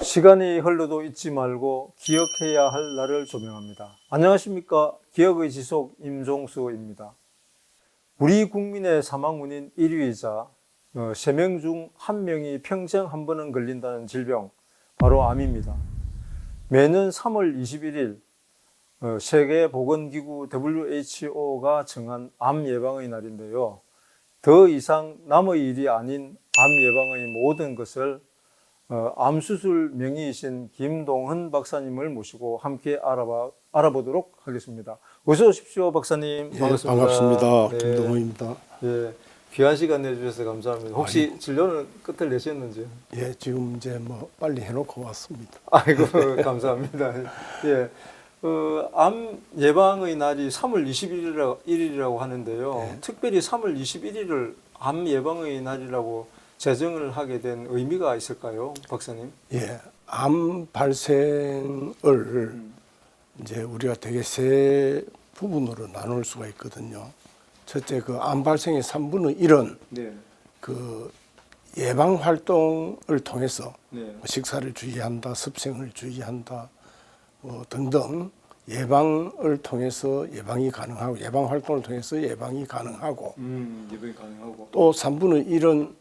시간이 흘러도 잊지 말고 기억해야 할 날을 조명합니다. 안녕하십니까. 기억의 지속 임종수입니다. 우리 국민의 사망 원인 1위이자 3명 중 1명이 평생 한 번은 걸린다는 질병, 바로 암입니다. 매년 3월 21일 세계보건기구 WHO가 정한 암 예방의 날인데요. 더 이상 남의 일이 아닌 암 예방의 모든 것을 암수술 명의이신 김동헌 박사님을 모시고 함께 알아보도록 하겠습니다. 어서 오십시오, 박사님. 예, 반갑습니다. 반갑습니다. 네. 김동헌입니다. 예, 귀한 시간 내주셔서 감사합니다. 혹시 진료는 끝을 내셨는지요? 예, 지금 이제 뭐 빨리 해놓고 왔습니다. 아이고, 감사합니다. 예, 암 예방의 날이 3월 21일이라고 하는데요. 네. 특별히 3월 21일을 암 예방의 날이라고 제정을 하게 된 의미가 있을까요, 박사님? 예, 암 발생을 이제 우리가 되게 세 부분으로 나눌 수가 있거든요. 첫째, 그 암 발생의 3분의 1은 네. 그 예방 활동을 통해서 네. 뭐 식사를 주의한다, 습생을 주의한다, 뭐 등등 예방을 통해서 예방이 가능하고 예방 활동을 통해서 예방이 가능하고 예방이 가능하고. 또 3분의 1은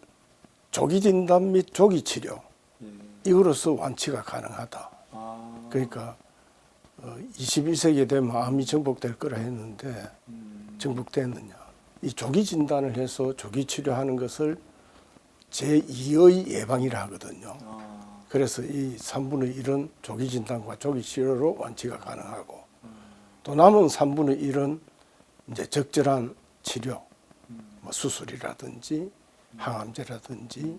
조기 진단 및 조기 치료 예. 이거로서 완치가 가능하다. 아. 그러니까 21세기에 되면 암이 정복될 거라 했는데 정복됐느냐. 이 조기 진단을 해서 조기 치료하는 것을 제2의 예방이라 하거든요. 아. 그래서 이 3분의 1은 조기 진단과 조기 치료로 완치가 가능하고 또 남은 3분의 1은 이제 적절한 치료, 뭐 수술이라든지 항암제라든지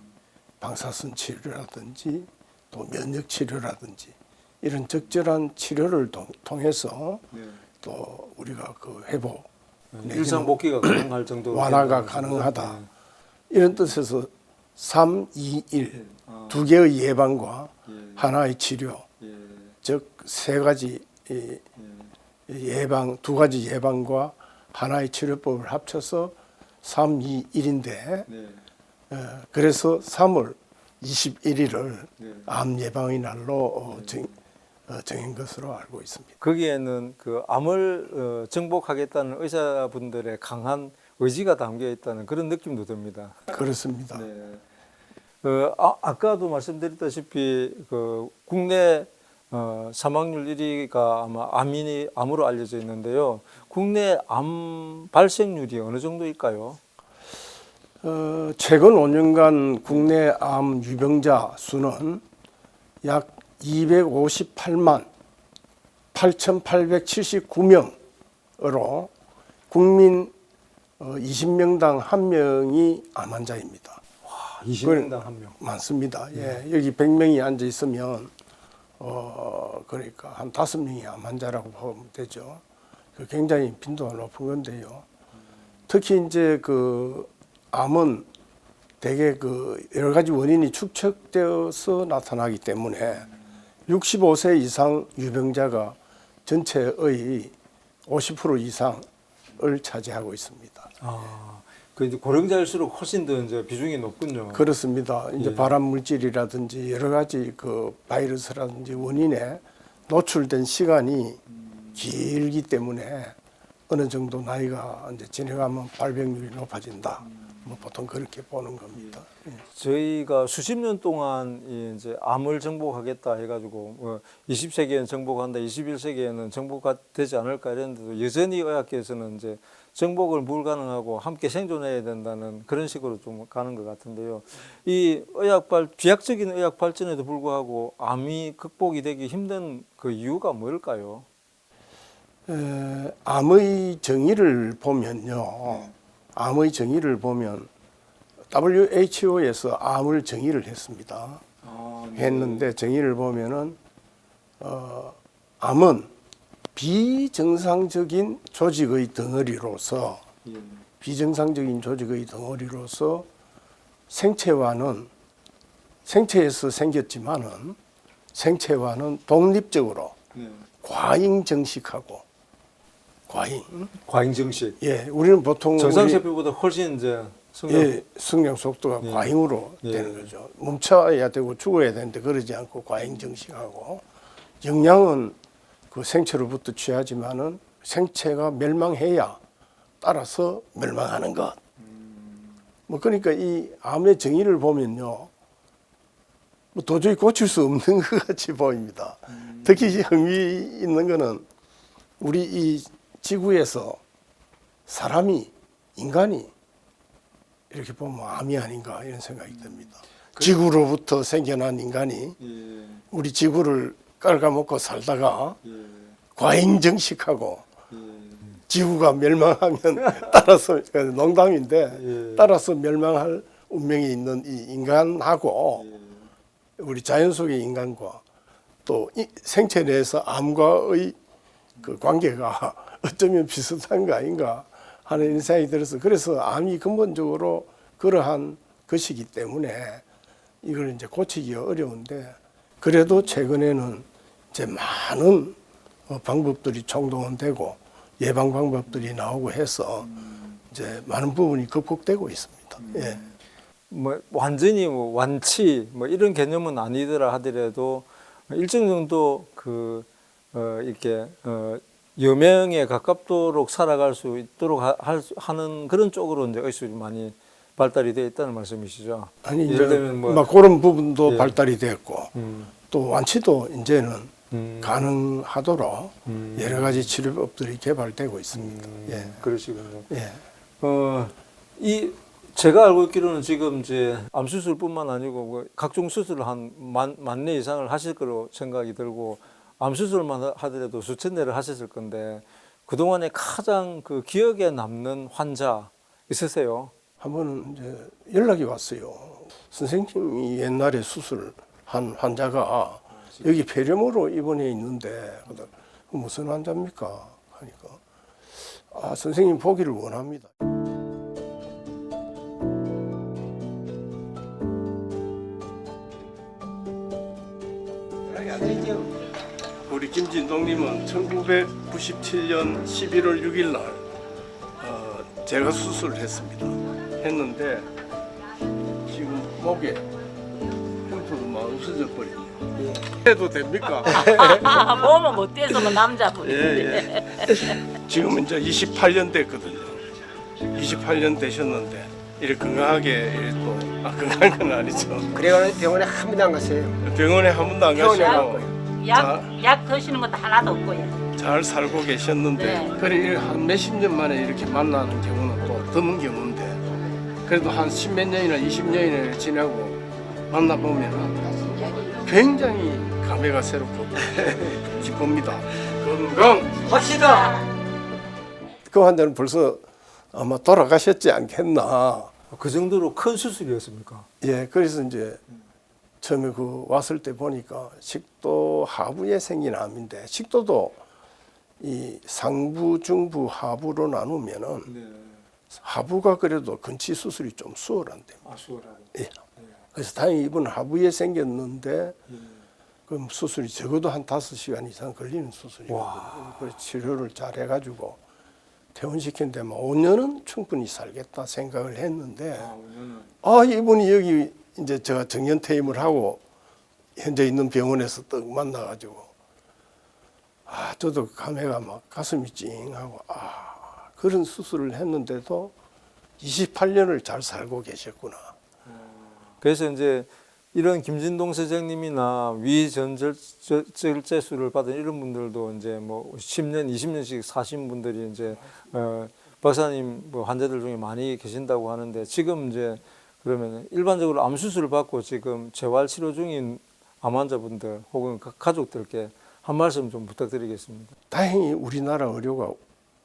방사선 치료라든지 또 면역 치료라든지 이런 적절한 치료를 통해서 네. 또 우리가 그 회복 일상 복귀가 가능할 정도로 완화가 된다는 가능하다. 거죠? 이런 뜻에서 3, 2, 1 네. 아. 두 개의 예방과 예. 하나의 치료, 예. 즉 세 가지 예. 예방, 두 가지 예방과 하나의 치료법을 합쳐서 3, 2, 1인데 네. 그래서 3월 21일을 네. 암 예방의 날로 정한 것으로 알고 있습니다. 거기에는 그 암을 정복하겠다는 의사분들의 강한 의지가 담겨 있다는 그런 느낌도 듭니다. 그렇습니다. 네. 아까도 말씀드렸다시피 그 국내 사망률 1위가 아마 암으로 알려져 있는데요. 국내 암 발생률이 어느 정도일까요? 최근 5년간 국내 암 유병자 수는 약 258만 8,879명으로 국민 20명당 1명이 암 환자입니다. 20명당 1명. 많습니다. 예, 여기 100명이 앉아 있으면 그러니까 한 5명이 암 환자라고 보면 되죠. 굉장히 빈도가 높은 건데요. 특히 이제 그 암은 대개 그 여러 가지 원인이 축적되어서 나타나기 때문에 65세 이상 유병자가 전체의 50% 이상을 차지하고 있습니다. 아, 그 이제 고령자일수록 훨씬 더 이제 비중이 높군요. 그렇습니다. 이제 예. 발암 물질이라든지 여러 가지 그 바이러스라든지 원인에 노출된 시간이 길기 때문에 어느 정도 나이가 이제 지나가면 발병률이 높아진다. 뭐 보통 그렇게 보는 겁니다. 예. 저희가 수십 년 동안 이제 암을 정복하겠다 해가지고 20세기에는 정복한다, 21세기에는 정복가 되지 않을까 이랬는데도 여전히 의학계에서는 이제 정복을 불가능하고 함께 생존해야 된다는 그런 식으로 좀 가는 것 같은데요. 이 비약적인 의학 발전에도 불구하고 암이 극복이 되기 힘든 그 이유가 뭘까요? 암의 정의를 보면요. 암의 정의를 보면 WHO에서 암을 정의를 했습니다. 했는데 정의를 보면은 암은 비정상적인 조직의 덩어리로서 생체에서 생겼지만은 생체와는 독립적으로 과잉 정식하고 과잉. 과잉 증식. 예, 우리는 보통 정상세포보다 훨씬 이제 예, 성장 속도가 예. 과잉으로 예. 되는 거죠. 멈춰야 되고 죽어야 되는데 그러지 않고 과잉 증식하고 영양은 그 생체로부터 취하지만은 생체가 멸망해야 따라서 멸망하는 것. 뭐 그러니까 이 암의 정의를 보면요, 뭐 도저히 고칠 수 없는 것 같이 보입니다. 특히 흥미 있는 거는 우리 이 지구에서 사람이 인간이 이렇게 보면 암이 아닌가 이런 생각이 듭니다. 지구로부터 생겨난 인간이 예. 우리 지구를 깔아먹고 살다가 예. 과잉 증식하고 예. 지구가 멸망하면 따라서 농담인데 예. 따라서 멸망할 운명이 있는 이 인간하고 예. 우리 자연 속의 인간과 또 이 생체 내에서 암과의 그 관계가 어쩌면 비슷한 거 아닌가 하는 생각이 들어서 그래서 암이 근본적으로 그러한 것이기 때문에 이걸 이제 고치기가 어려운데 그래도 최근에는 이제 많은 방법들이 총동원되고 예방 방법들이 나오고 해서 이제 많은 부분이 극복되고 있습니다. 예. 뭐 완전히 뭐 완치 뭐 이런 개념은 아니더라 하더라도 일정 정도 그 이렇게 여명에 가깝도록 살아갈 수 있도록 하는 그런 쪽으로 이제 의술이 많이 발달이 되어 있다는 말씀이시죠. 아니 예를 이제 들면 뭐 막 그런 부분도 예. 발달이 됐고 또 완치도 이제는 가능하도록 음. 여러 가지 치료법들이 개발되고 있습니다. 예. 그러시군요. 예. 이 제가 알고 있기로는 지금 이제 암 수술뿐만 아니고 뭐 각종 수술을 한 만례 이상을 하실 거로 생각이 들고 암 수술만 하더라도 수천 대를 하셨을 건데 그 동안에 가장 그 기억에 남는 환자 있으세요? 한 번은 이제 연락이 왔어요. 선생님이 옛날에 수술한 환자가 여기 폐렴으로 입원해 있는데 무슨 환자입니까? 하니까 아 선생님 보기를 원합니다. 우리 김진동님은 1997년 11월 6일 날 제가 수술을 했는데 지금 목에 흉터도 막 없어져 버리네요. 해도 됩니까? 몸은 못 돼서면 남자분인데. 예. 지금 이제 28년 됐거든요. 28년 되셨는데 이렇게 건강하게 이렇게 또 건강한 건 아니죠. 그래가지고 병원에 한 번도 안 갔어요. 병원에 한 번도 안 병원에 안 가시고 갔고요. 약 드시는 것도 하나도 없고요. 잘 살고 계셨는데 네. 그래 한 몇십 년 만에 이렇게 만나는 경우는 또 드문 경우인데 그래도 한 십몇 년이나 20년이나 지나고 만나보면 굉장히 감회가 새롭고 기쁩니다. 건강! 합시다. 그 환자는 벌써 아마 돌아가셨지 않겠나. 그 정도로 큰 수술이었습니까? 예, 그래서 이제 처음에 그 왔을 때 보니까 식도 하부에 생긴 암인데 식도도 이 상부, 중부, 하부로 나누면은 네. 하부가 그래도 근치 수술이 좀 수월한데. 수월하고. 예. 그래서 다행히 이분 하부에 생겼는데 그럼 수술이 적어도 한 5시간 이상 걸리는 수술이거든요. 그래서 치료를 잘 해가지고 퇴원시켰는데 뭐 5년은 충분히 살겠다 생각을 했는데 이분이 여기 이제 제가 정년 퇴임을 하고 현재 있는 병원에서 떡 만나가지고 저도 감회가 막 가슴이 찡하고 그런 수술을 했는데도 28년을 잘 살고 계셨구나. 그래서 이제 이런 김진동 선생님이나 위전절제술을 받은 이런 분들도 이제 뭐 10년, 20년씩 사신 분들이 이제 박사님 뭐 환자들 중에 많이 계신다고 하는데 지금 이제 그러면 일반적으로 암 수술을 받고 지금 재활 치료 중인 암 환자분들 혹은 가족들께 한 말씀 좀 부탁드리겠습니다. 다행히 우리나라 의료가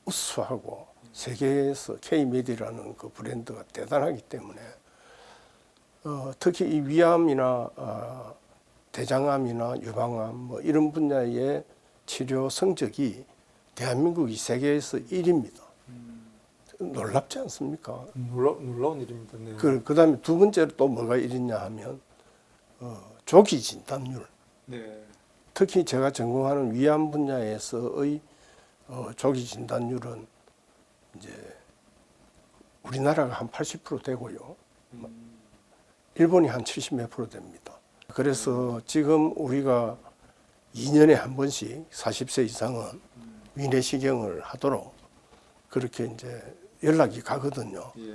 우수하고 세계에서 K-메디라는 그 브랜드가 대단하기 때문에 특히 이 위암이나 대장암이나 유방암 뭐 이런 분야의 치료 성적이 대한민국이 세계에서 1위입니다. 놀랍지 않습니까? 놀라운 일입니다. 네. 그다음에 두 번째로 또 뭐가 1위냐 하면 조기 진단률. 네. 특히 제가 전공하는 위암 분야에서의 조기 진단률은 이제 우리나라가 한 80% 되고요. 일본이 한 70 몇 프로 됩니다. 그래서 지금 우리가 2년에 한 번씩 40세 이상은 위내시경을 하도록 그렇게 이제 연락이 가거든요. 예.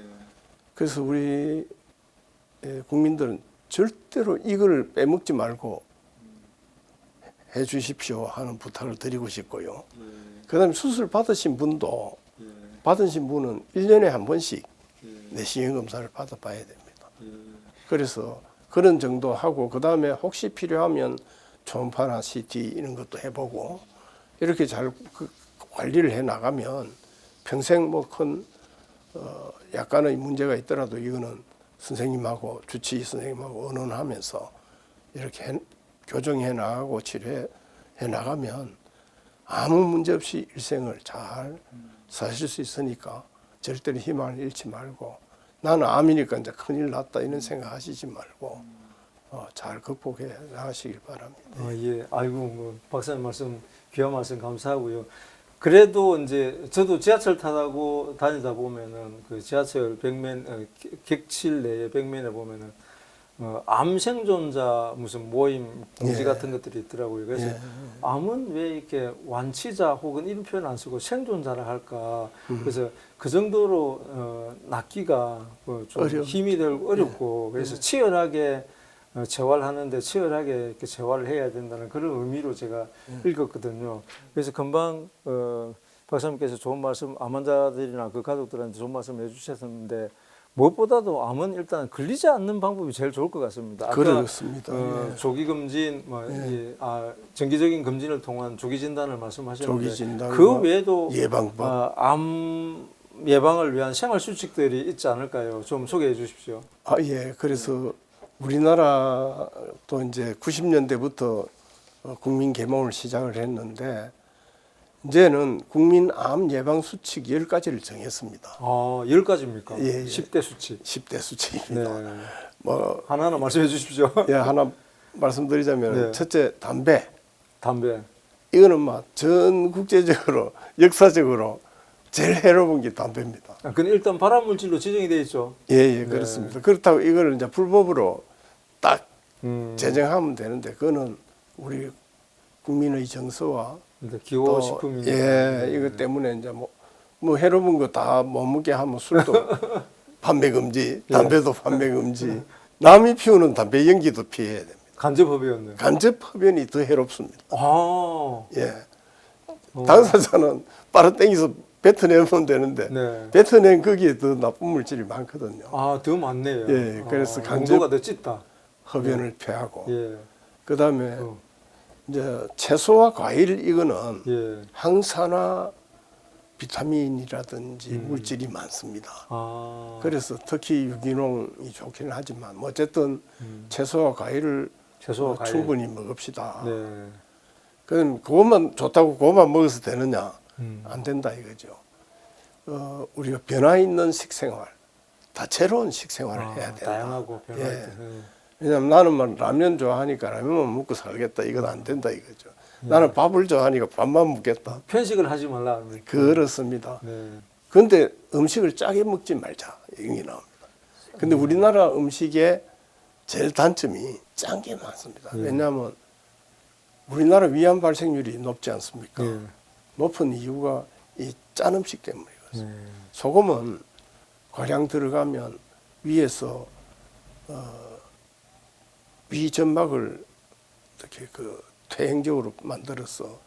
그래서 우리 국민들은 절대로 이걸 빼먹지 말고 해 주십시오 하는 부탁을 드리고 싶고요. 그다음에 수술 받으신 분도 받으신 분은 1년에 한 번씩 내시경 검사를 받아봐야 됩니다. 그래서 그런 정도 하고 그다음에 혹시 필요하면 초음파나 CT 이런 것도 해보고 이렇게 잘 관리를 해 나가면 평생 뭐 큰 약간의 문제가 있더라도 이거는 선생님하고 주치의 선생님하고 의논하면서 이렇게 교정해 나가고 치료해 나가면 아무 문제 없이 일생을 잘 사실 수 있으니까 절대로 희망을 잃지 말고 나는 암이니까 이제 큰일 났다 이런 생각 하시지 말고 잘 극복해 나가시길 바랍니다. 예. 아이고, 뭐 박사님 말씀 귀한 말씀 감사하고요. 그래도 이제 저도 지하철 타고 다니다 보면은 그 지하철 벽면 객실 내에 벽면에 보면은 암 생존자 무슨 모임 공지 예. 같은 것들이 있더라고요. 그래서 예. 암은 왜 이렇게 완치자 혹은 이런 표현 안 쓰고 생존자라 할까? 그래서 그 정도로 낫기가 좀 어려워. 힘이 들고 어렵고 그래서 치열하게 재활하는데 치열하게 이렇게 재활을 해야 된다는 그런 의미로 제가 읽었거든요. 그래서 금방 박사님께서 좋은 말씀, 암 환자들이나 그 가족들한테 좋은 말씀 해주셨는데 무엇보다도 암은 일단 걸리지 않는 방법이 제일 좋을 것 같습니다. 아까 그렇습니다. 예. 조기 검진, 정기적인 검진을 통한 조기 진단을 말씀하셨는데 조기 진단과 그 외에도 예방법. 암 예방을 위한 생활 수칙들이 있지 않을까요? 좀 소개해 주십시오. 예. 그래서 우리나라도 이제 90년대부터 국민 계몽을 시작을 했는데 이제는 국민 암 예방 수칙 10가지를 정했습니다. 10가지입니까? 예, 예. 10대 수칙. 10대 수칙입니다. 네. 뭐 하나하나 말씀해 주십시오. 예, 하나 말씀드리자면 네. 첫째 담배. 담배. 이거는 막 전 국제적으로 역사적으로 제일 해로운 게 담배입니다. 그건 일단 발암 물질로 지정이 돼 있죠. 예, 그렇습니다. 그렇다고 이걸 이제 불법으로 딱 제정하면 되는데 그거는 우리 국민의 정서와 또 기호식품이니까. 예, 이것 때문에 이제 뭐 해로운 거 다 못 먹게 하면 술도 판매 금지, 담배도 판매 금지. 남이 피우는 담배 연기도 피해야 됩니다. 간접 흡연네. 간접 흡연이 더 해롭습니다. 예. 당사자는 빨아당겨서 뱉어내면 되는데 네. 뱉어낸 거기에 더 나쁜 물질이 많거든요. 더 많네요. 예, 그래서 간접 농도가 더 짙다. 흡연을 피하고 예. 그다음에 이제 채소와 과일 이거는 예. 항산화 비타민이라든지 물질이 많습니다. 그래서 특히 유기농이 좋기는 하지만 뭐 어쨌든 채소와 과일을 채소와 과일. 충분히 먹읍시다. 네. 그건 그것만 좋다고 그것만 먹어서 되느냐? 안 된다 이거죠. 우리가 변화 있는 식생활, 다채로운 식생활을 해야 된다. 다양하고 변화할 예. 때. 왜냐하면 나는 막 라면 좋아하니까 라면만 먹고 살겠다. 이건 안 된다 이거죠. 나는 밥을 좋아하니까 밥만 먹겠다. 편식을 하지 말라. 그렇습니다. 네. 그런데 음식을 짜게 먹지 말자. 이게 나옵니다. 근데 우리나라 음식의 제일 단점이 짠 게 많습니다. 왜냐하면 우리나라 위암 발생률이 높지 않습니까? 예. 높은 이유가 이 짠 음식 때문이거든요. 네. 소금은 과량 들어가면 위에서 위점막을 이렇게 그 퇴행적으로 만들어서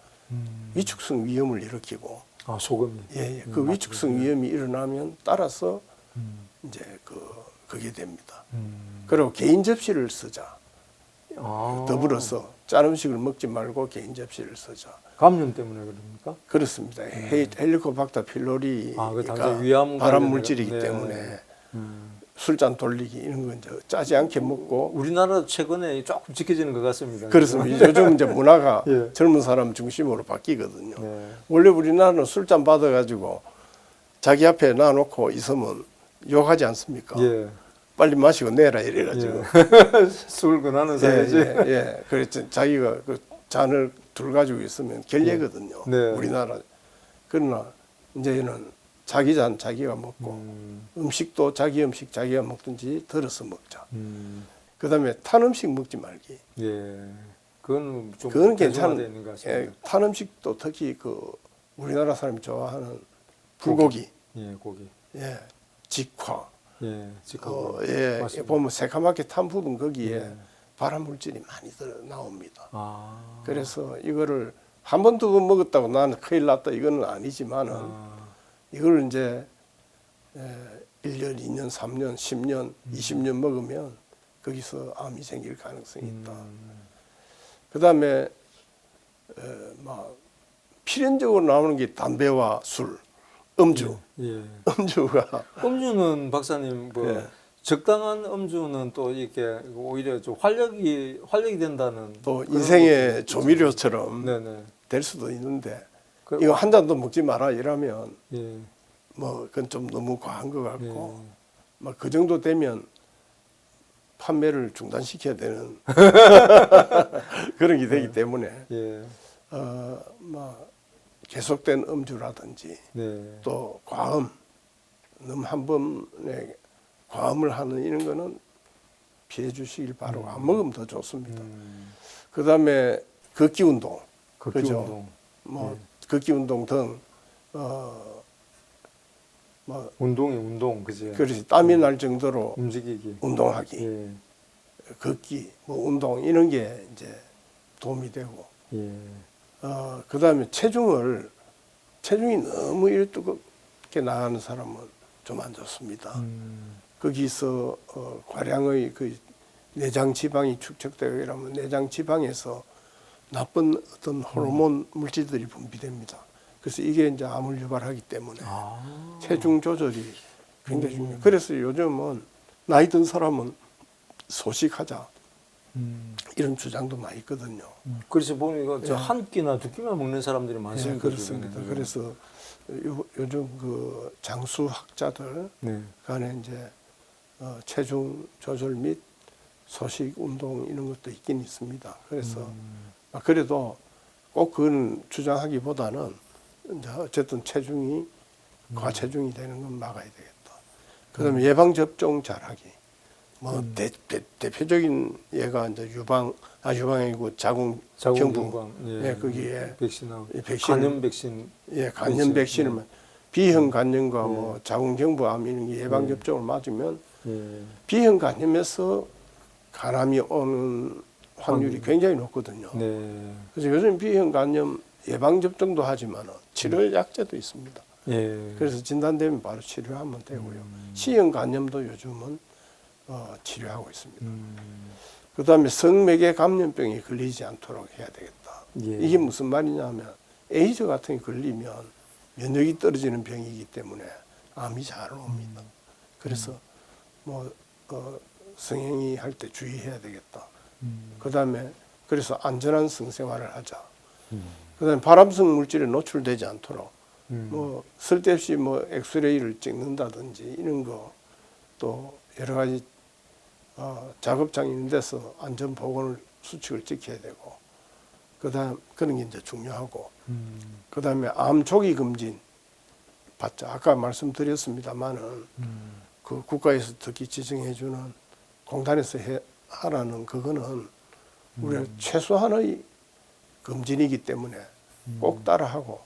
위축성 위염을 일으키고 소금이. 그 위축성 위염이 일어나면 따라서 이제 그게 됩니다. 그리고 개인 접시를 쓰자. 더불어서 짠 음식을 먹지 말고 개인 접시를 쓰자. 감염 때문에 그럽니까? 그렇습니다. 헬리코박터 필로리가 그 당시 위암 발암 관련해가- 물질이기 네. 때문에 술잔 돌리기 이런 건 이제 짜지 않게 먹고 우리나라도 최근에 조금 지켜지는 것 같습니다. 그렇습니다. 요즘 이제 문화가 예. 젊은 사람 중심으로 바뀌거든요. 네. 원래 우리나라는 술잔 받아가지고 자기 앞에 놔놓고 있으면 욕하지 않습니까? 예. 빨리 마시고 내라 이래가지고. 술 권하는 예, 사야지. 예. 그랬죠. 자기가 그 잔을 둘 가지고 있으면 결례거든요. 네. 우리나라. 그러나 이제는 자기 잔 자기가 먹고 음식도 자기 음식 자기가 먹든지 덜어서 먹자. 그다음에 탄 음식 먹지 말기. 예. 그건 좀 그건 대중화되어 괜찮은. 있는 것 같습니다. 예, 탄 음식도 특히 그 우리나라 사람이 좋아하는 불고기, 예, 고기. 예, 직화, 예, 직하고. 예, 맞습니다. 보면 새카맣게 탄 부분 거기에 예. 발암 물질이 많이 들어 나옵니다. 아. 그래서 이거를 한 번 두 번 먹었다고 나는 큰일 났다 이거는 아니지만은 이걸 이제 1년, 2년, 3년, 10년, 20년 먹으면 거기서 암이 생길 가능성이 있다. 그다음에 막 필연적으로 나오는 게 담배와 술, 음주. 예. 음주가 음주는 박사님 뭐 예. 적당한 음주는 또 이렇게 오히려 좀 활력이 된다는 또 그런 인생의 것도 조미료처럼 네네. 될 수도 있는데 그- 이거 한 잔도 먹지 마라 이러면 예. 뭐 그건 좀 너무 과한 것 같고 예. 막 그 정도 되면 판매를 중단시켜야 되는 그런 게 되기 때문에 예. 뭐 계속된 음주라든지 네. 또 과음 너무 한 번에 과음을 하는 이런 거는 피해 주시길 바라고 안 먹으면 더 좋습니다. 그다음에 걷기 운동, 걷기 그죠? 운동. 뭐 걷기 운동 등 뭐 운동이 운동 그지? 그렇지 땀이 날 정도로 움직이기. 운동하기, 예. 걷기, 뭐 운동 이런 게 이제 도움이 되고 예. 그다음에 체중이 너무 이렇게 나가는 사람은 좀 안 좋습니다. 거기서 과량의 그 내장 지방이 축적되고 이러면 내장 지방에서 나쁜 어떤 호르몬 물질들이 분비됩니다. 그래서 이게 이제 암을 유발하기 때문에 체중 조절이 굉장히 중요해요. 그래서 요즘은 나이 든 사람은 소식하자 이런 주장도 많이 있거든요. 그래서 보면 이거 예. 한 끼나 두 끼만 먹는 사람들이 네, 많습니다. 그렇습니다. 주변에. 그래서 요즘 그 장수학자들 네. 간에 이제 체중 조절 및 소식 운동 이런 것도 있긴 있습니다. 그래서 그래도 꼭 그건 주장하기보다는 이제 어쨌든 체중이 과체중이 되는 건 막아야 되겠다. 그다음에 예방 접종 잘하기. 뭐 대표적인 예가 이제 유방이고 자궁경부. 자궁경부암. 예, 거기에 백신하고 백신 간염 백신. 예, 간염 백신을 네. 비형 간염과 뭐 자궁경부암 이런 게 예방 접종을 맞으면 예. 비형 간염에서 간암이 오는 확률이 굉장히 높거든요. 네. 그래서 요즘 비형 간염 예방 접종도 하지만 치료 약제도 있습니다. 예. 그래서 진단되면 바로 치료하면 되고요. C형 간염도 요즘은 치료하고 있습니다. 그다음에 성매개 감염병이 걸리지 않도록 해야 되겠다. 예. 이게 무슨 말이냐면 에이즈 같은 게 걸리면 면역이 떨어지는 병이기 때문에 암이 잘 옵니다. 그래서 뭐 성행위 할 때 주의해야 되겠다. 그다음에 그래서 안전한 성생활을 하자. 그다음에 발암성 물질에 노출되지 않도록 뭐 쓸데없이 뭐 엑스레이를 찍는다든지 이런 거 또 여러 가지 작업장 있는 데서 안전 보건을 수칙을 지켜야 되고 그다음 그런 게 이제 중요하고 그다음에 암 조기 검진 받자. 아까 말씀드렸습니다만은 그 국가에서 특히 지정해주는 공단에서 하라는 그거는 우리가 최소한의 검진이기 때문에 꼭 따라하고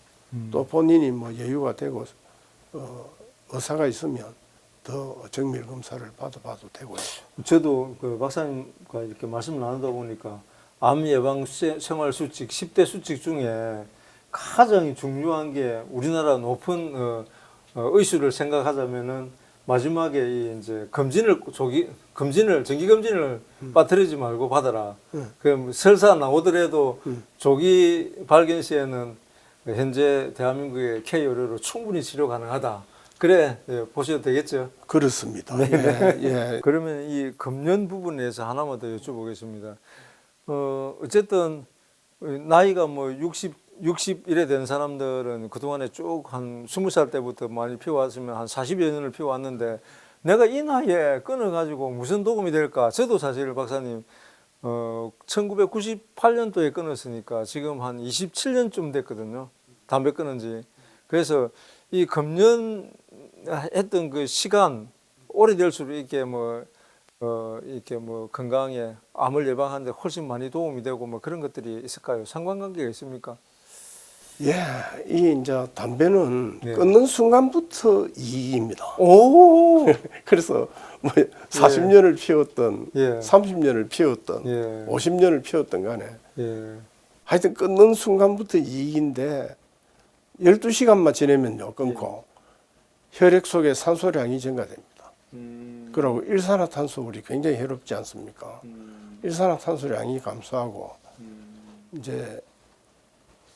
또 본인이 뭐 여유가 되고 의사가 있으면 더 정밀 검사를 받아봐도 되고요. 저도 그 박사님과 이렇게 말씀 나누다 보니까 암 예방 생활 수칙 10대 수칙 중에 가장 중요한 게 우리나라 높은 의수를 생각하자면은 마지막에 이 이제 정기 검진을 빠뜨리지 말고 받아라. 그 설사 나오더라도 조기 발견 시에는 현재 대한민국의 K 의료로 충분히 치료 가능하다. 그래 보셔도 되겠죠. 그렇습니다. 예, 예. 그러면 이 금연 부분에서 하나만 더 여쭤보겠습니다. 어쨌든 나이가 뭐 60 이래 된 사람들은 그동안에 쭉 한 20살 때부터 많이 피워왔으면 한 40여 년을 피워왔는데 내가 이 나이에 끊어가지고 무슨 도움이 될까? 저도 사실 박사님 1998년도에 끊었으니까 지금 한 27년쯤 됐거든요. 담배 끊은 지. 그래서 이 금연했던 그 시간 오래될수록 이렇게 이렇게 건강에 암을 예방하는데 훨씬 많이 도움이 되고 뭐 그런 것들이 있을까요? 상관관계가 있습니까? 예, 이 이제 담배는 네. 끊는 순간부터 이익입니다. 오, 그래서 뭐 40년을 피웠던, 예. 30년을 피웠던, 예. 50년을 피웠던 간에 예, 하여튼 끊는 순간부터 이익인데 12시간만 지내면요 끊고 혈액 속에 산소량이 증가됩니다. 그리고 일산화탄소물이 굉장히 해롭지 않습니까? 일산화탄소량이 감소하고 이제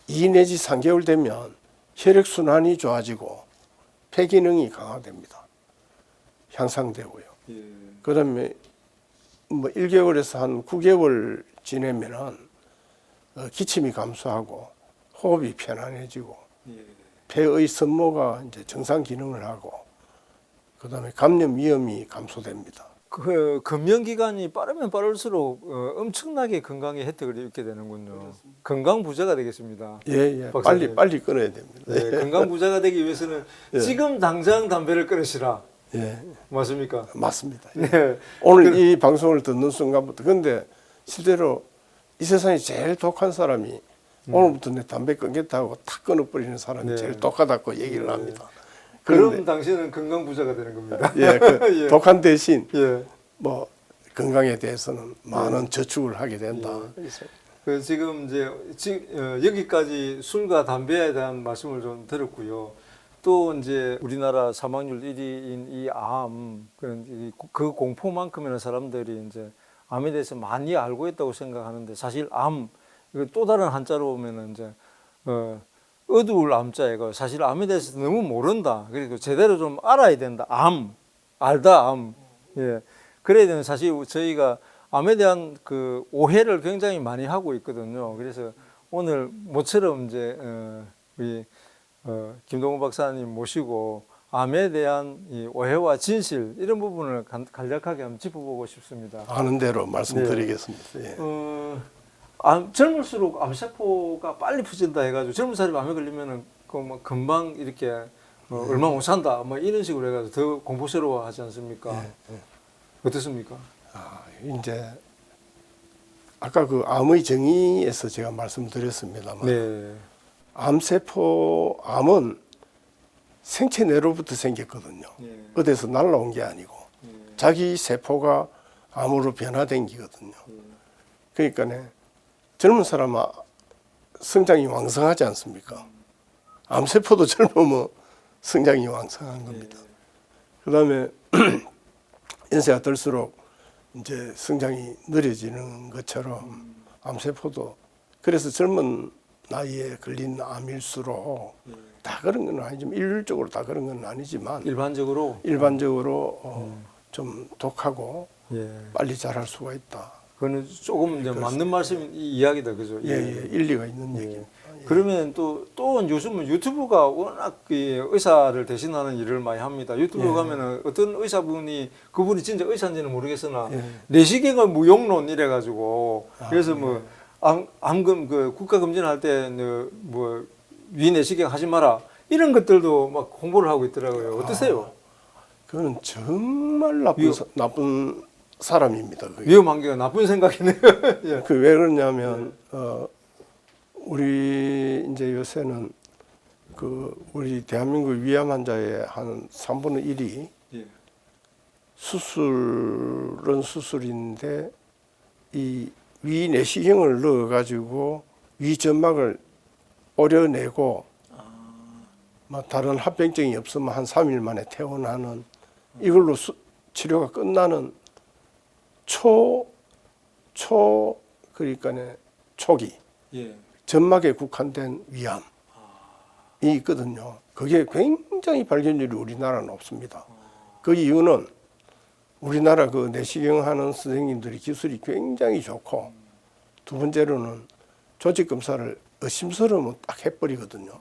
2 내지 3개월 되면 혈액 순환이 좋아지고 폐 기능이 강화됩니다. 향상되고요. 예. 그다음에 뭐 1개월에서 한 9개월 지내면은 기침이 감소하고 호흡이 편안해지고 예. 폐의 섬모가 이제 정상 기능을 하고 그다음에 감염 위험이 감소됩니다. 그 금연 기간이 빠르면 빠를수록 엄청나게 건강에 혜택을 입게 되는군요. 건강 부자가 되겠습니다. 예. 박사님. 빨리 끊어야 됩니다. 네, 건강 부자가 되기 위해서는 예. 지금 당장 담배를 끊으시라. 예, 맞습니까? 맞습니다. 예. 네. 오늘 이 방송을 듣는 순간부터 근데 실제로 이 세상에 제일 독한 사람이 오늘부터 내 담배 끊겠다고 탁 끊어버리는 사람이 네. 제일 독하다고 얘기를 합니다. 그럼 그런데 당신은 건강 부자가 되는 겁니다. 예, 그 예. 독한 대신 예. 뭐 건강에 대해서는 많은 저축을 하게 된다. 그 지금 이제 여기까지 술과 담배에 대한 말씀을 좀 들었고요. 또 이제 우리나라 사망률 1위인 이 암, 그 공포만큼이나 사람들이 이제 암에 대해서 많이 알고 있다고 생각하는데 사실 암, 이거 또 다른 한자로 보면은 이제 어두울 암자이고 사실 암에 대해서 너무 모른다. 그리고 제대로 좀 알아야 된다. 암, 알다 암. 예. 그래야 되는 사실 저희가 암에 대한 그 오해를 굉장히 많이 하고 있거든요. 그래서 오늘 모처럼 이제 우리 김동훈 박사님 모시고 암에 대한 이 오해와 진실 이런 부분을 간략하게 한번 짚어보고 싶습니다. 아는 대로 말씀드리겠습니다. 예. 젊을수록 암세포가 빨리 퍼진다 해가지고 젊은 사람이 암에 걸리면은 뭐 금방 이렇게 얼마 못 산다 뭐 이런 식으로 해가지고 더 공포스러워하지 않습니까? 어떻습니까? 이제 아까 그 암의 정의에서 제가 말씀드렸습니다만 네. 암은 생체 내로부터 생겼거든요. 네. 어디서 날라온 게 아니고 자기 세포가 암으로 변화된 기거든요. 그러니까 젊은 사람은 성장이 왕성하지 않습니까? 암세포도 젊으면 성장이 왕성한 겁니다. 그다음에 연세가 들수록 이제 성장이 느려지는 것처럼 암세포도 그래서 젊은 나이에 걸린 암일수록 다 그런 건 아니지만 일률적으로 다 그런 건 아니지만 일반적으로 좀 독하고 예. 빨리 자랄 수가 있다. 그거는 조금 이제 맞는 말씀 이야기다 그죠? 예, 일리가 있는 예. 얘기입니다. 그러면 또 요즘은 유튜브가 워낙 의사를 대신하는 일을 많이 합니다. 유튜브 가면은 어떤 의사분이 그분이 진짜 의사인지는 모르겠으나 내시경을 무용론 이래가지고 그래서 뭐 암금 그 국가 검진할 때 뭐 위내시경 하지 마라 이런 것들도 막 홍보를 하고 있더라고요. 어떠세요? 그거는 정말 나쁜 사람입니다. 그게. 위험한 게 나쁜 생각이네요. 예. 그 왜 그러냐면 우리 이제 요새는 그 우리 대한민국 위암 환자의 한 3분의 1이 예. 수술은 수술인데 이 위 내시경을 넣어 가지고 위 점막을 오려내고 다른 합병증이 없으면 한 3일 만에 퇴원하는 이걸로 치료가 끝나는 그러니까 초기 예. 점막에 국한된 위암이 있거든요. 그게 굉장히 발견율이 우리나라는 없습니다. 그 이유는 우리나라 그 내시경 하는 선생님들이 기술이 굉장히 좋고 두 번째로는 조직 검사를 의심스러우면 딱 해버리거든요.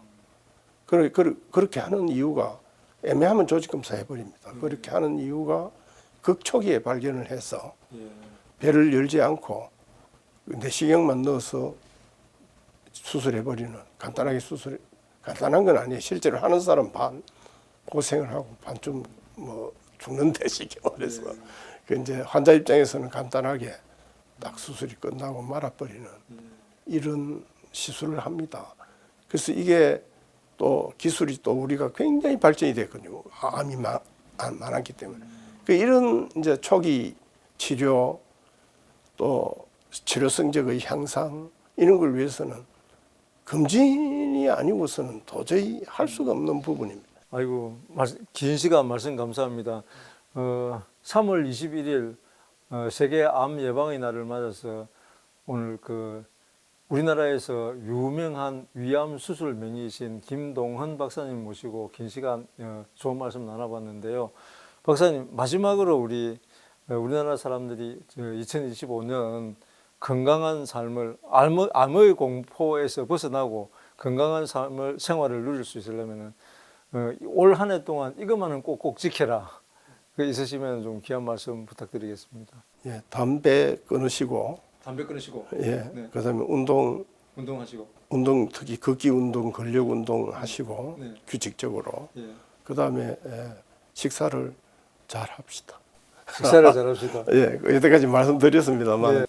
그렇게 하는 이유가 애매하면 조직 검사 해버립니다. 그렇게 하는 이유가 극초기에 발견을 해서 배를 열지 않고 내시경만 넣어서 수술해버리는 간단한 건 아니에요. 실제로 하는 사람 반 고생을 하고 반 좀 뭐 죽는데 쉽게 말해서 그 이제 환자 입장에서는 간단하게 딱 수술이 끝나고 말아버리는 이런 시술을 합니다. 그래서 이게 또 기술이 또 우리가 굉장히 발전이 됐거든요. 암이 많았기 때문에. 그 이런 이제 초기 치료 또 치료 성적의 향상 이런 걸 위해서는 금진이 아니고서는 도저히 할 수가 없는 부분입니다. 아이고 긴 시간 말씀 감사합니다. 3월 21일 세계 암 예방의 날을 맞아서 오늘 그 우리나라에서 유명한 위암 수술 명의이신 김동헌 박사님 모시고 긴 시간 좋은 말씀 나눠봤는데요. 박사님 마지막으로 우리나라 사람들이 2025년 건강한 삶을 암의 공포에서 벗어나고 건강한 생활을 누릴 수 있으려면 올 한 해 동안 이것만은 꼭꼭 지켜라. 그 있으시면 좀 귀한 말씀 부탁드리겠습니다. 예, 담배 끊으시고, 담배 끊으시고, 예, 네. 그다음에 운동하시고, 특히 걷기 운동, 근력 운동 하시고 네. 규칙적으로. 예. 그다음에 식사를 잘 합시다. 식사를 잘합시다. 예, 여태까지 말씀드렸습니다만 네,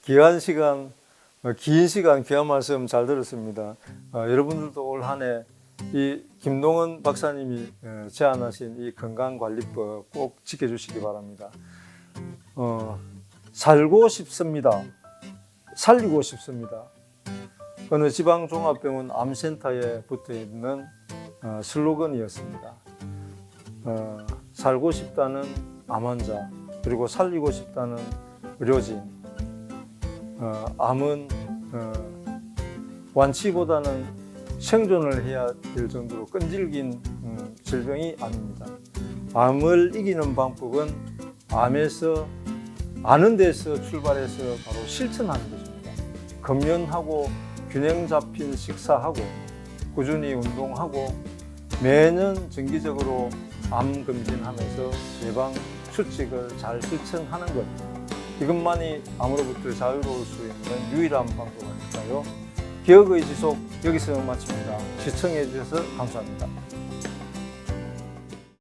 긴 시간 귀한 말씀 잘 들었습니다. 여러분들도 올 한 해 이 김동헌 박사님이 제안하신 이 건강관리법 꼭 지켜주시기 바랍니다. 살고 싶습니다. 살리고 싶습니다. 어느 지방종합병원 암센터에 붙어있는 슬로건이었습니다. 살고 싶다는 암환자, 그리고 살리고 싶다는 의료진. 암은 완치보다는 생존을 해야 될 정도로 끈질긴 질병이 아닙니다. 암을 이기는 방법은 암에서 아는 데서 출발해서 바로 실천하는 것입니다. 검연하고 균형 잡힌 식사하고 꾸준히 운동하고 매년 정기적으로 암 검진하면서 예방 수칙을 잘 실천하는 것, 이것만이 암으로부터 자유로울 수 있는 유일한 방법 아닐까요? 기억의 지속 여기서 마칩니다. 시청해 주셔서 감사합니다.